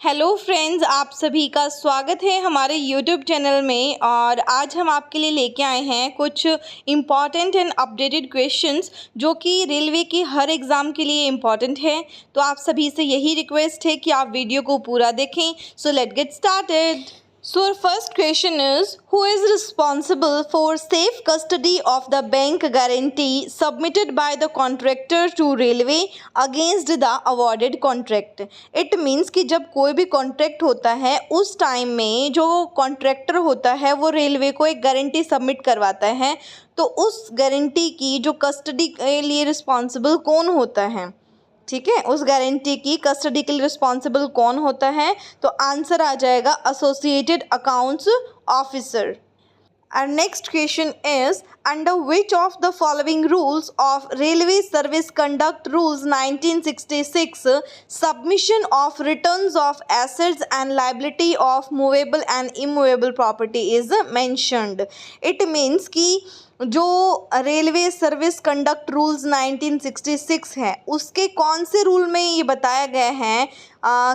Hello friends, आप सभी का स्वागत है हमारे यूट्यूब चैनल में। और आज हम आपके लिए लेके आए हैं कुछ इम्पॉर्टेंट एंड अपडेटेड क्वेश्चंस जो कि रेलवे की हर एग्ज़ाम के लिए इम्पॉर्टेंट है। तो आप सभी से यही रिक्वेस्ट है कि आप वीडियो को पूरा देखें। So let's get started. So our first question is, who is responsible for safe custody of the bank guarantee submitted by the contractor to railway against the awarded contract? It means कि जब कोई भी contract होता है उस time में जो contractor होता है वो रेलवे को एक गारंटी सबमिट करवाता है, तो उस गारंटी की जो कस्टडी के लिए रिस्पॉन्सिबल कौन होता है, ठीक है, उस गारंटी की कस्टडी के लिए रिस्पॉन्सिबल कौन होता है? तो आंसर आ जाएगा associated accounts officer. Our next question is, under which of the following rules of Railway Service Conduct Rules 1966 submission of returns of assets and liability of movable and immovable property is mentioned? It means कि जो railway service conduct rules 1966 है उसके कौन से rule में ये बताया गया है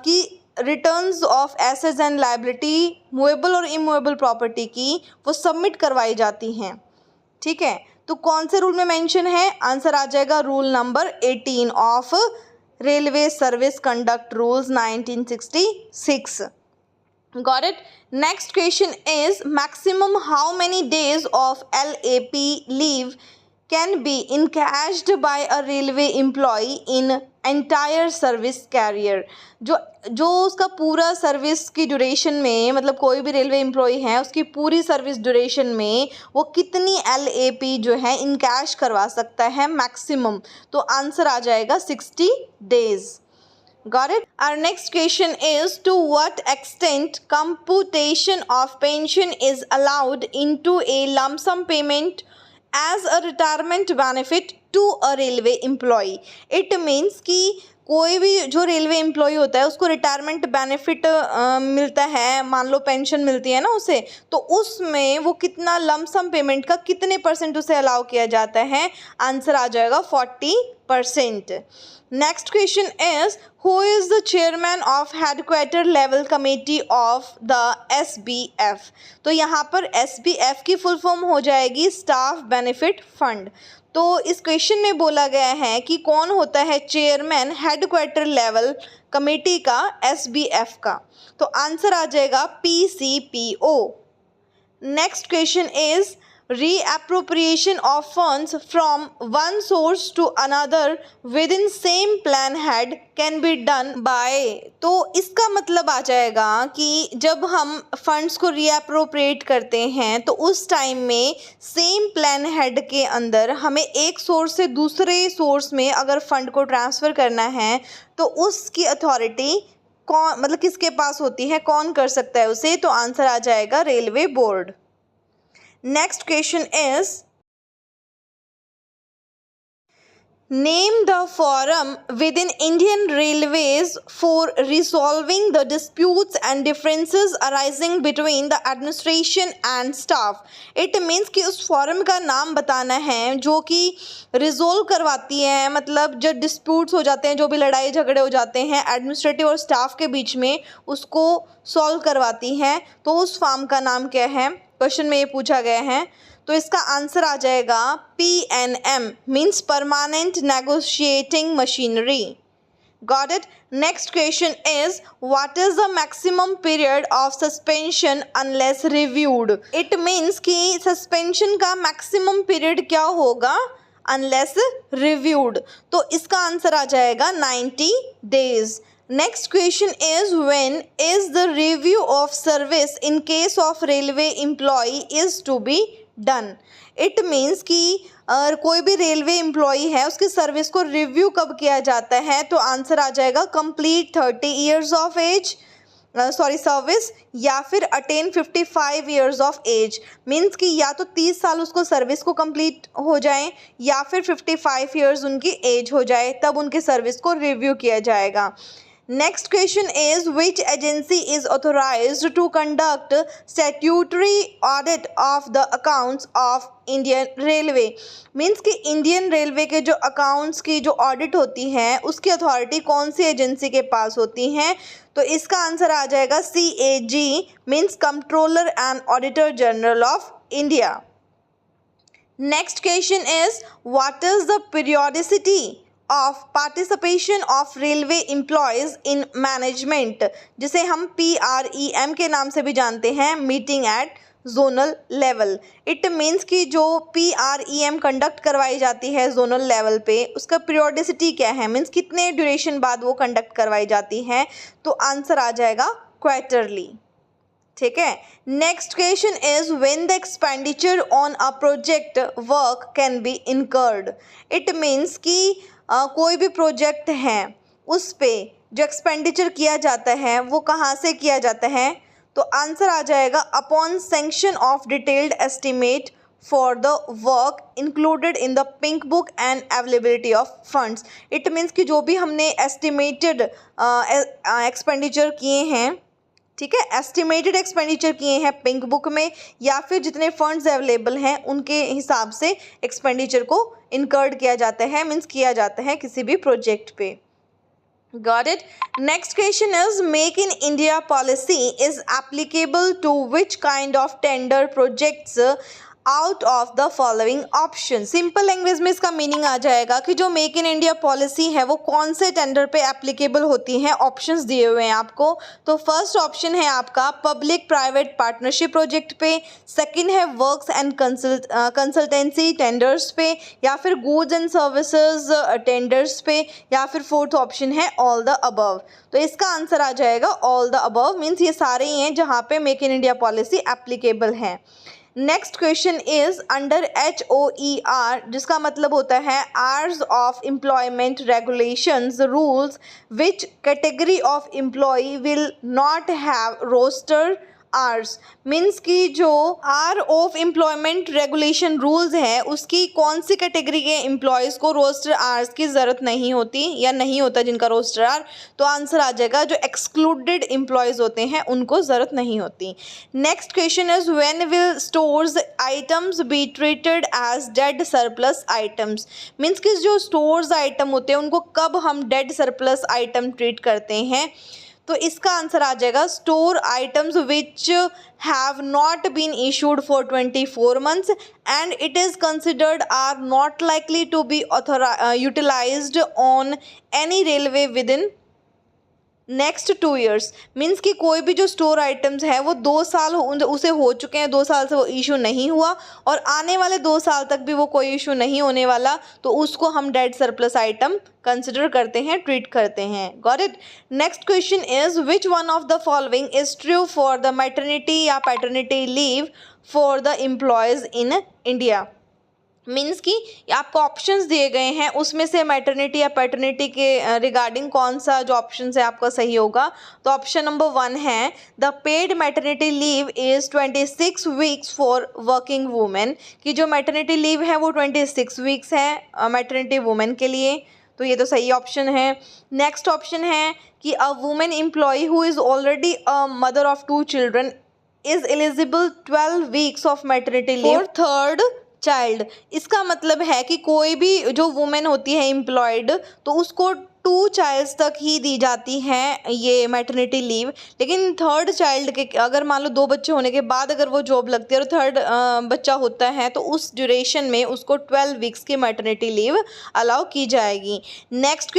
कि returns of assets and liability movable और इमूवेबल प्रॉपर्टी की वो सबमिट करवाई जाती हैं, ठीक है। तो कौन से रूल में मेंशन है? आंसर आ जाएगा rule number 18 of railway service conduct rules 1966। Got it? Next question is, maximum how many days of LAP leave can be encashed by a railway employee in entire service career? जो उसका पूरा service की duration में, मतलब कोई भी railway employee है उसकी पूरी सर्विस ड्यूरेशन में वो कितनी LAP जो है इनकैश करवा सकता है मैक्सिमम? तो आंसर आ जाएगा 60 days। Got it? Our next question is, to what extent computation of pension is allowed into a lump sum payment as a retirement benefit to a railway employee? It means कि कोई भी जो railway employ होता है उसको retirement benefit मिलता है, मान लो पेंशन मिलती है ना उसे, तो उसमें वो कितना लंप सम पेमेंट का कितने परसेंट उसे अलाउ किया जाता है? आंसर आ जाएगा 40%। Next question is, who is the chairman of headquarter level committee of the SBF? तो यहाँ पर SBF की फुल फॉर्म हो जाएगी स्टाफ बेनिफिट फंड। तो इस क्वेश्चन में बोला गया है कि कौन होता है चेयरमैन हेडक्वार्टर लेवल कमेटी का SBF का? तो आंसर आ जाएगा PCPO। Next question is, reappropriation of funds from one source to another within same plan head can be done by? तो इसका मतलब आ जाएगा कि जब हम फंड्स को रीअप्रोप्रिएट करते हैं तो उस टाइम में सेम प्लान हेड के अंदर हमें एक सोर्स से दूसरे सोर्स में अगर फंड को ट्रांसफ़र करना है तो उसकी अथॉरिटी कौन, मतलब किसके पास होती है, कौन कर सकता है उसे? तो आंसर आ जाएगा railway board. Next question is, name the forum within Indian Railways for resolving the disputes and differences arising between the administration and staff. It means कि उस forum का नाम बताना है जो कि रिजोल्व करवाती है, मतलब जो डिस्प्यूट्स हो जाते हैं, जो भी लड़ाई झगड़े हो जाते हैं एडमिनिस्ट्रेटिव और स्टाफ के बीच में, उसको सॉल्व करवाती है। तो उस फॉर्म का नाम क्या है? क्वेश्चन में ये पूछा गया है। तो इसका आंसर आ जाएगा PNM, means permanent negotiating machinery. Got it? Next question is, what is the maximum period of suspension unless reviewed? It means कि सस्पेंशन का मैक्सिमम पीरियड क्या होगा अनलेस रिव्यूड? तो इसका आंसर आ जाएगा 90 days। Next question is, when is the review of service in case of railway employee is to be done? It means कि कोई भी रेलवे एम्प्लॉई है उसकी सर्विस को रिव्यू कब किया जाता है? तो आंसर आ जाएगा complete 30 years of age service, या फिर attain 55 years of age. Means कि या तो 30 साल उसको सर्विस को कंप्लीट हो जाए या फिर 55 years उनकी एज हो जाए, तब उनकी सर्विस को रिव्यू किया जाएगा। Next question is which agency is authorised to conduct statutory audit of the accounts of Indian railway. Means कि इंडियन रेलवे के जो अकाउंट्स की जो ऑडिट होती है उसकी अथॉरिटी कौन सी एजेंसी के पास होती हैं? तो इसका आंसर आ जाएगा CAG, means controller and auditor general of India. Next question is what is the periodicity of participation of railway employees in management, जिसे हम PREM के नाम से भी जानते हैं, meeting at zonal level. It means कि जो PREM कंडक्ट करवाई जाती है जोनल लेवल पे, उसका पीरियोडिसिटी क्या है, मीन्स कितने ड्यूरेशन बाद वो कंडक्ट करवाई जाती है? तो आंसर आ जाएगा क्वार्टरली। ठीक है। Next question is when the expenditure on a project work can be incurred. It means कि कोई भी प्रोजेक्ट है उस पे जो एक्सपेंडिचर किया जाता है वो कहाँ से किया जाता है? तो आंसर आ जाएगा upon sanction of detailed estimate for the work included in the pink book and availability of funds. It means कि जो भी हमने एस्टिमेटेड एक्सपेंडिचर किए हैं, ठीक है, एस्टिमेटेड एक्सपेंडिचर किए हैं पिंक बुक में, या फिर जितने फंड्स अवेलेबल हैं उनके हिसाब से एक्सपेंडिचर को इनकर्ड किया जाता है, मीन्स किया जाता है किसी भी प्रोजेक्ट पे। Got it? Next question is Make in India policy is applicable to which kind of tender projects out of the following option. Simple language में इसका मीनिंग आ जाएगा कि जो मेक इन इंडिया पॉलिसी है वो कौन से टेंडर पे एप्लीकेबल होती है। ऑप्शंस दिए हुए हैं आपको। तो फर्स्ट ऑप्शन है आपका पब्लिक प्राइवेट पार्टनरशिप प्रोजेक्ट पे, सेकंड है वर्क्स एंड कंसल्टेंसी टेंडर्स पे, या फिर गुड्स एंड सर्विसेज टेंडर्स पे, या फिर फोर्थ ऑप्शन है ऑल द अबव। तो इसका आंसर आ जाएगा ऑल द अबव, मीन्स ये सारे ही हैं जहाँ पे make in India policy applicable है। Next question is under HOER, जिसका मतलब होता है hours of employment regulations rules, which category of employ will not have roster hours. Means कि जो are of employment regulation rules है उसकी कौन सी कैटेगरी के एम्प्लॉयज़ को रोस्टर आवर्स की ज़रूरत नहीं होती या नहीं होता जिनका रोस्टर आवर। तो आंसर आ जाएगा जो एक्सक्लूडेड एम्प्लॉयज़ होते हैं उनको ज़रूरत नहीं होती। Next question is when will stores items be treated as dead surplus items. Means कि जो स्टोर्स आइटम होते हैं उनको कब हम डेड सरप्लस आइटम ट्रीट करते हैं? तो इसका आंसर आ जाएगा store items which have not been issued for 24 months and it is considered are not likely to be utilised on any railway within next 2 years। Means कि कोई भी जो स्टोर आइटम्स है वो 2 साल उसे हो चुके हैं, 2 साल से वो इशू नहीं हुआ और आने वाले 2 साल तक भी वो कोई इशू नहीं होने वाला, तो उसको हम डेड सरप्लस आइटम कंसिडर करते हैं, ट्रीट करते हैं। Got it? Next question is which one of the following is true for the maternity या paternity leave for the employees in India. Means कि आपको ऑप्शंस दिए गए हैं उसमें से मैटरनिटी या पैटर्निटी के रिगार्डिंग कौन सा जो ऑप्शन है आपका सही होगा। तो ऑप्शन नंबर 1 है the paid maternity leave is 26 weeks for working women, कि जो मैटरनिटी लीव है वो 26 वीक्स है मैटरनिटी वुमेन के लिए। तो ये तो सही ऑप्शन है। नेक्स्ट ऑप्शन है कि a women employ who is already a mother of 2 children is eligible 12 weeks of maternity leave for third child. इसका मतलब है कि कोई भी जो वुमेन होती है एम्प्लॉयड तो उसको 2 चाइल्ड्स तक ही दी जाती है ये मैटरनिटी लीव, लेकिन थर्ड चाइल्ड के अगर मान लो 2 बच्चे होने के बाद अगर वो जॉब लगती है और थर्ड बच्चा होता है तो उस ड्यूरेशन में उसको 12 वीक्स की मैटरनिटी लीव अलाउ की जाएगी। Next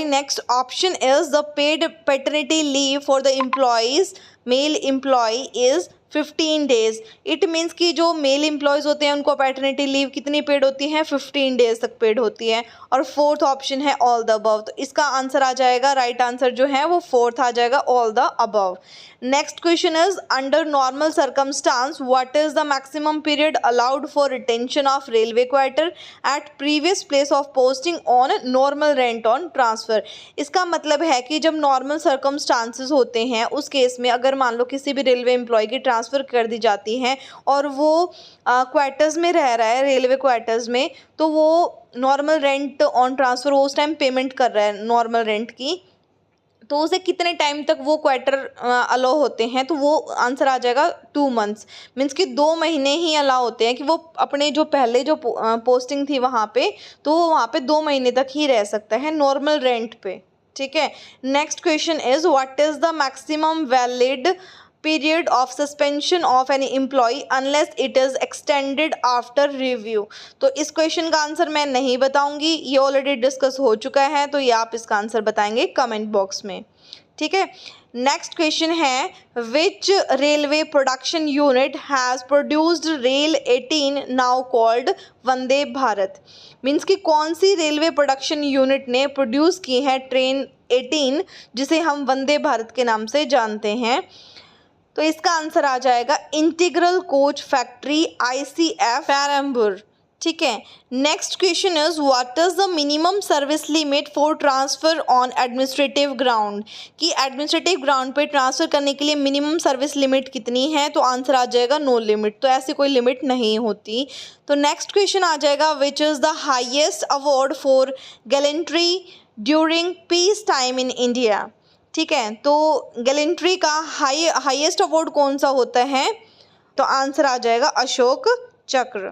next option is the paid paternity leave for the employees male employee is 15 days. It means कि जो मेल एम्प्लॉयज़ होते हैं उनको पैटर्निटी लीव कितनी पेड होती है? 15 डेज़ तक पेड होती है। और फोर्थ ऑप्शन है ऑल द अबव। तो इसका आंसर आ जाएगा, राइट आंसर जो है वो फोर्थ आ जाएगा, all the above. Next question is under normal circumstance what is the maximum period allowed for retention of railway quarter at previous place of posting on normal rent on transfer. इसका मतलब है कि जब normal circumstances होते हैं उस case में अगर मान लो किसी भी रेलवे एम्प्लॉय की ट्रांसफ़र कर दी जाती है और वो क्वार्टर्स में रह रहा है, रेलवे क्वार्टर्स में, तो वो नॉर्मल रेंट ऑन ट्रांसफ़र वो उस टाइम पेमेंट कर रहा है नॉर्मल रेंट की, तो उसे कितने टाइम तक वो क्वार्टर अलाउ होते हैं, तो वो आंसर आ जाएगा 2 मंथ्स। मीन्स कि 2 महीने ही अलाउ होते हैं कि वो अपने जो पहले जो पोस्टिंग थी वहाँ पे, तो वो वहाँ पे 2 महीने तक ही रह सकता है नॉर्मल रेंट पे। ठीक है। Next question is what is the maximum valid period of suspension of an employ unless it is extended after review. तो इस क्वेश्चन का आंसर मैं नहीं बताऊंगी, ये ऑलरेडी डिस्कस हो चुका है, तो ये आप इसका आंसर बताएंगे कमेंट बॉक्स में। ठीक है। नेक्स्ट क्वेश्चन है विच railway production unit has produced rail 18 now called Vande Bharat. Means कि कौन सी रेलवे प्रोडक्शन यूनिट ने प्रोड्यूस की है ट्रेन 18 जिसे हम वंदे भारत के नाम से जानते हैं। तो इसका आंसर आ जाएगा integral coach factory ICF Perambur. ठीक है। Next question is what is the minimum service limit for transfer on administrative ground. कि एडमिनिस्ट्रेटिव ग्राउंड पे ट्रांसफ़र करने के लिए मिनिमम सर्विस लिमिट कितनी है, तो आंसर आ जाएगा नो लिमिट। तो ऐसी कोई लिमिट नहीं होती। तो नेक्स्ट क्वेश्चन आ जाएगा which is the highest award for gallantry during peace time in India. ठीक है। तो गैलेंट्री का हाईएस्ट अवार्ड कौन सा होता है, तो आंसर आ जाएगा Ashok Chakra.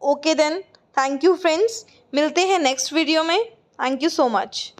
Okay then, thank you friends, मिलते हैं नेक्स्ट वीडियो में। Thank you so much.